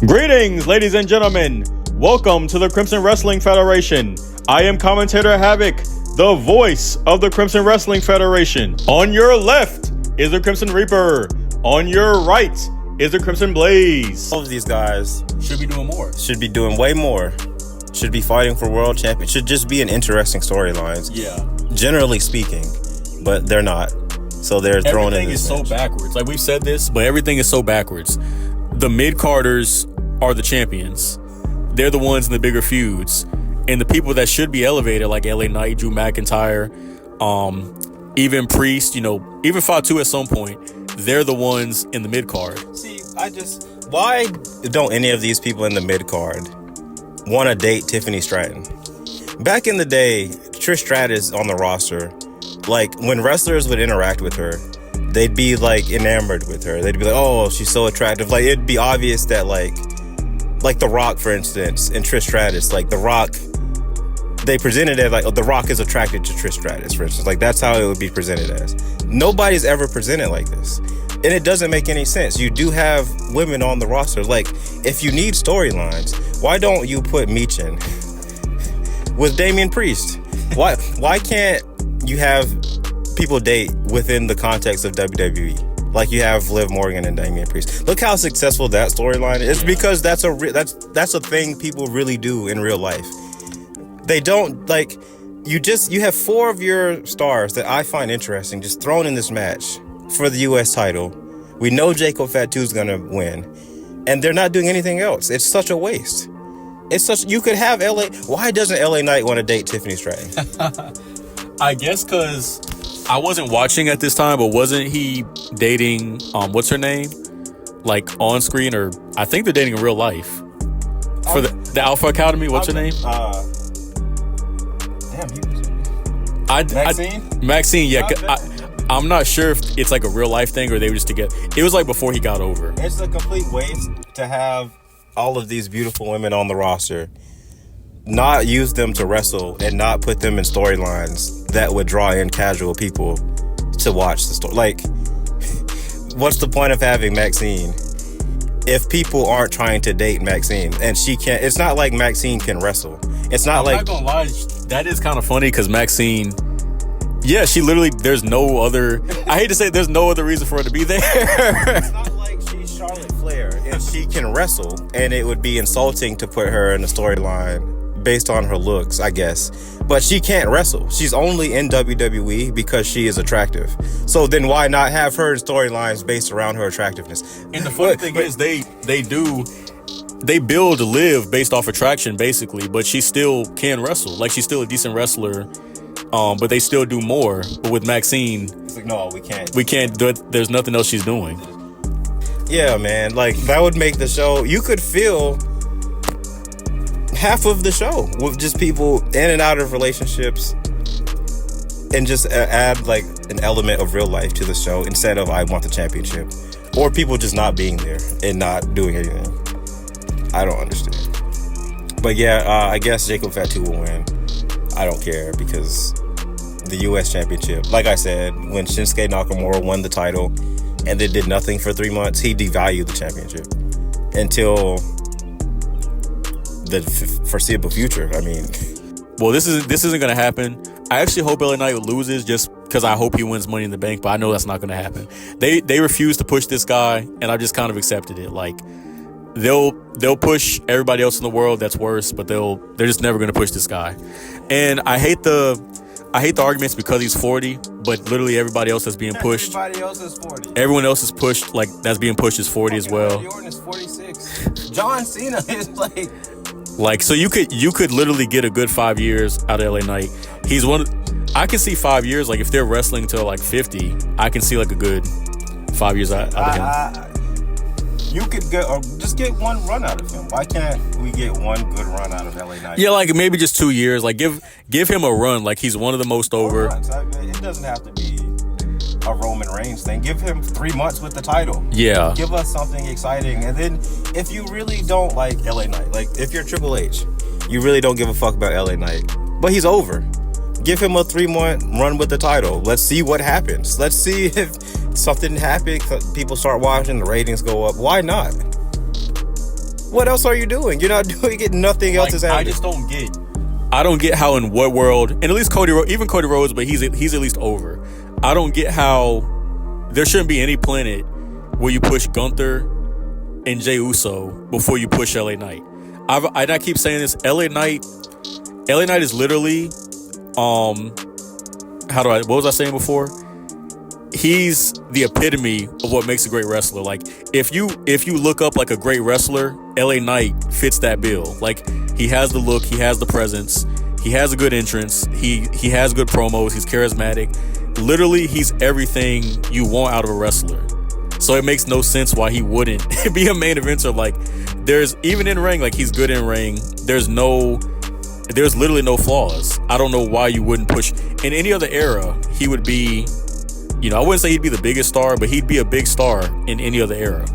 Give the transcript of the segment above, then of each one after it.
Greetings, ladies and gentlemen. Welcome to the Crimson Wrestling Federation. I am Commentator Havoc, the voice of the Crimson Wrestling Federation. On your left is the Crimson Reaper. On your right is the Crimson Blaze. All of these guys should be doing more. Should be doing way more. Should be fighting for world champion. Should just be an interesting storylines. Yeah. Generally speaking, but they're not. So they're thrown in. Everything is so backwards. Like we've said this, but everything is so backwards. The mid-carders are the champions. They're the ones in the bigger feuds. And the people that should be elevated, like LA Knight, Drew McIntyre, even Priest, even Fatu at some point, they're the ones in the mid-card. See, why don't any of these people in the mid-card want to date Tiffany Stratton? Back in the day, Trish Stratus on the roster, like when wrestlers would interact with her, they'd be like enamored with her. They'd be like, oh, she's so attractive. Like it'd be obvious that like The Rock, for instance, and Trish Stratus, like The Rock, they presented it like, oh, The Rock is attracted to Trish Stratus, for instance. Like that's how it would be presented as. Nobody's ever presented like this. And it doesn't make any sense. You do have women on the roster. Like, if you need storylines, why don't you put Michin with Damian Priest? Why can't you have people date within the context of WWE? Like you have Liv Morgan and Damian Priest. Look how successful that storyline is. It's because that's a thing people really do in real life. They don't like you have four of your stars that I find interesting just thrown in this match for the US title. We know Jacob Fatu's gonna win, and they're not doing anything else. It's such a waste. You could have LA. Why doesn't LA Knight want to date Tiffany Stratton? I guess because I wasn't watching at this time, but wasn't he dating what's her name? Like on screen, or I think they're dating in real life. For the Alpha Academy, what's her name? Maxine, yeah. I'm not sure if it's like a real life thing or they were just together. It was like before he got over. It's a complete waste to have all of these beautiful women on the roster, not use them to wrestle and not put them in storylines that would draw in casual people to watch the story. Like, what's the point of having Maxine if people aren't trying to date Maxine and she can't? It's not like Maxine can wrestle. It's not I'm not gonna lie, that is kind of funny because Maxine, yeah, she literally, there's no other, I hate to say it, there's no other reason for her to be there. It's not like she's Charlotte Flair and she can wrestle, and it would be insulting to put her in a storyline based on her looks, I guess. But she can't wrestle. She's only in WWE because she is attractive. So then why not have her in storylines based around her attractiveness? And the funny thing is they build Liv based off attraction, basically, but she still can wrestle. Like, she's still a decent wrestler, but they still do more. But with Maxine, it's like, no, we can't. We can't do it. There's nothing else she's doing. Yeah, man. Like, that would make the show, you could feel half of the show with just people in and out of relationships and just add like an element of real life to the show instead of I want the championship, or people just not being there and not doing anything. I don't understand. But yeah, I guess Jacob Fatu will win. I don't care because the US championship, like I said, when Shinsuke Nakamura won the title and then did nothing for 3 months, he devalued the championship until the foreseeable future. I mean, well, this isn't gonna happen. I actually hope LA Knight loses just because I hope he wins Money in the Bank, but I know that's not gonna happen. They refuse to push this guy, and I've just kind of accepted it. Like, they'll push everybody else in the world that's worse, but they're just never gonna push this guy. And I hate the arguments because he's 40, but literally everybody else that's being pushed. Everybody else is 40. Everyone else is pushed, like that's being pushed is 40 as well. Randy Orton is 46. John Cena is like, so you could literally get a good 5 years out of LA Knight. He's I can see 5 years, like if they're wrestling till like 50, I can see like a good 5 years out of him. You could just get one run out of him. Why can't we get one good run out of LA Knight? Yeah, like maybe just 2 years. Like give him a run. Like he's one of the most over. It doesn't have to be a Roman Reigns thing. Give him 3 months with the title. Yeah. Give us something exciting. And then if you really don't like LA Knight, like if you're Triple H, you really don't give a fuck about LA Knight, but he's over. Give him a 3-month run with the title. Let's see what happens. Let's see if something happens. People start watching, the ratings go up. Why not? What else are you doing? You're not doing it. Nothing else is happening. I just don't get. I don't get how in what world, and at least Cody Rhodes, but he's at least over. I don't get how there shouldn't be any planet where you push Gunther and Jey Uso before you push LA Knight. I keep saying this. LA Knight is literally, what was I saying before? He's the epitome of what makes a great wrestler. Like, if you look up like a great wrestler, LA Knight fits that bill. Like, he has the look, he has the presence, he has a good entrance, he has good promos, he's charismatic. Literally, he's everything you want out of a wrestler. So it makes no sense why he wouldn't be a main eventer. Like, there's even in ring, like, he's good in ring. There's literally no flaws. I don't know why you wouldn't push. In any other era, he would be, I wouldn't say he'd be the biggest star, but he'd be a big star in any other era.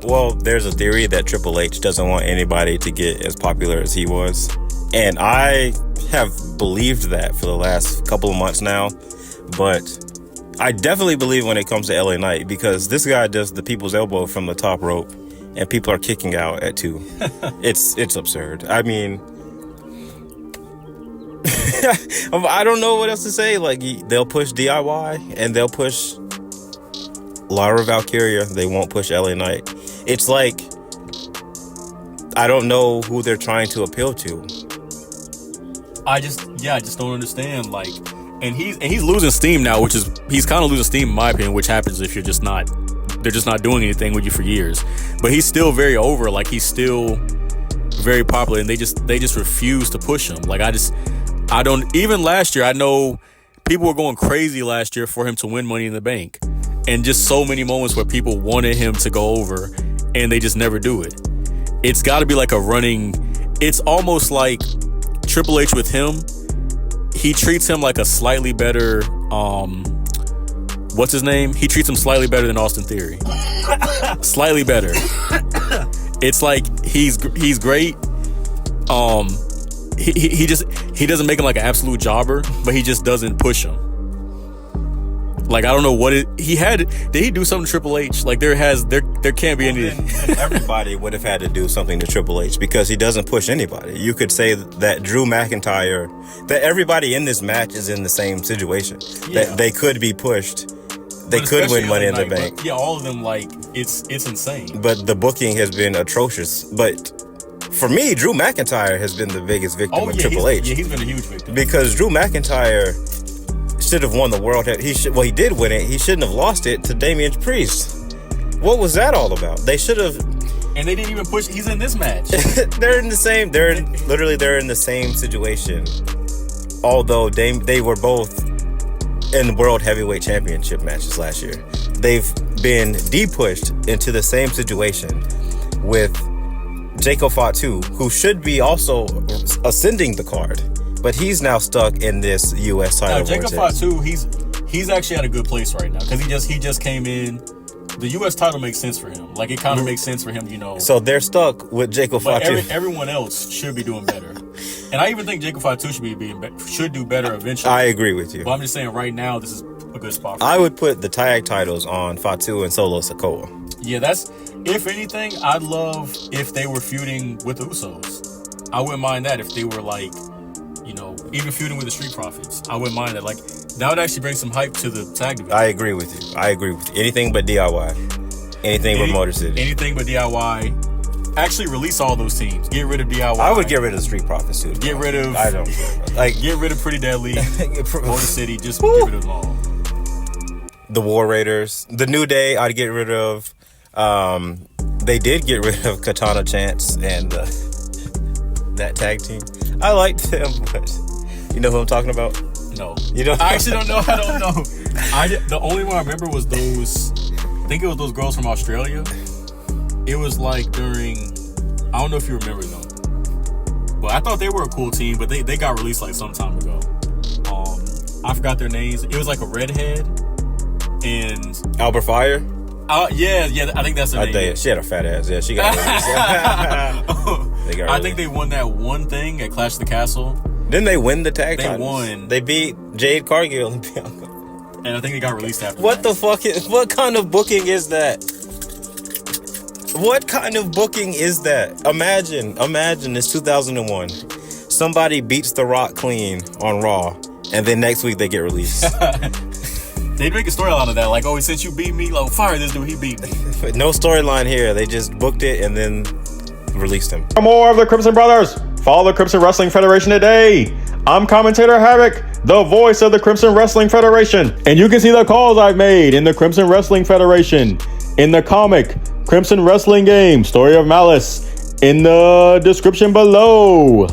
Well, there's a theory that Triple H doesn't want anybody to get as popular as he was. And I have believed that for the last couple of months now. But I definitely believe when it comes to LA Knight, because this guy does the people's elbow from the top rope and people are kicking out at 2. It's absurd. I mean, I don't know what else to say. Like, they'll push DIY and they'll push Lyra Valkyria. They won't push LA Knight. It's like, I don't know who they're trying to appeal to. I just don't understand. Like, and he's losing steam now, he's kind of losing steam in my opinion, which happens if they're just not doing anything with you for years. But he's still very over. Like, he's still very popular, and they just refuse to push him. Like, I don't, even last year, I know people were going crazy last year for him to win Money in the Bank, and just so many moments where people wanted him to go over and they just never do it. It's got to be like a running, it's almost like Triple H with him. He treats him like a slightly better, what's his name? He treats him slightly better than Austin Theory. Slightly better. It's like he's great. He doesn't make him like an absolute jobber, but he just doesn't push him. Like, I don't know what did he do something to Triple H? Like, there can't be any. Then everybody would have had to do something to Triple H, because he doesn't push anybody. You could say that Drew McIntyre, that everybody in this match is in the same situation. Yeah. That they could be pushed. They could win Money in the Bank. But, yeah, all of them, like, it's insane. But the booking has been atrocious. But for me, Drew McIntyre has been the biggest victim of Triple H. Yeah, he's been a huge victim. Because Drew McIntyre should have won the world. He did win it. He shouldn't have lost it to Damian Priest. What was that all about? They should have. And they didn't even push. He's in this match. They're in the same. They're in the same situation. Although they were both in World Heavyweight Championship matches last year. They've been de-pushed into the same situation with Jacob Fatu, who should be also ascending the card. But he's now stuck in this U.S. title. Now, Jacob Fatu, he's actually at a good place right now, because he just came in. The U.S. title makes sense for him. Like, it kind of makes sense for him, So they're stuck with Jacob Fatu. Everyone else should be doing better. And I even think Jacob Fatu should do better eventually. I agree with you. But I'm just saying, right now, this is a good spot for him. I would put the tag titles on Fatu and Solo Sikoa. Yeah, if anything, I'd love if they were feuding with the Usos. I wouldn't mind that if they were, like, even feuding with the Street Profits. I wouldn't mind that. Like, that would actually bring some hype to the tag division. I agree with you. Anything but DIY. Anything but Motor City. Anything but DIY. Actually, release all those teams. Get rid of DIY. I would get rid of the Street Profits too. Get rid of. I don't care. Get rid of Pretty Deadly. Motor City. Just get rid of them all. The War Raiders. The New Day. I'd get rid of. They did get rid of Katana Chance and that tag team. I liked them, but you know who I'm talking about? No. You don't? I actually don't know. I don't know. The only one I remember was those. I think it was those girls from Australia. It was like during. I don't know if you remember them, but I thought they were a cool team. But they got released like some time ago. I forgot their names. It was like a redhead and Albert Fire. Yeah. I think that's her name. She had a fat ass. Yeah, she got released. I think they won that one thing at Clash of the Castle. Didn't they win the tag titles? They won. They beat Jade Cargill and Bianca. And I think they got released after What the fuck what kind of booking is that? What kind of booking is that? Imagine it's 2001. Somebody beats The Rock clean on Raw, and then next week they get released. They'd make a storyline of that, like, oh, since you beat me, like, fire this dude, he beat me. No storyline here. They just booked it and then released him. For more of the Crimson Brothers, follow the Crimson Wrestling Federation today. I'm commentator Havoc, the voice of the Crimson Wrestling Federation. And you can see the calls I've made in the Crimson Wrestling Federation, in the comic Crimson Wrestling Game, Story of Malice, in the description below.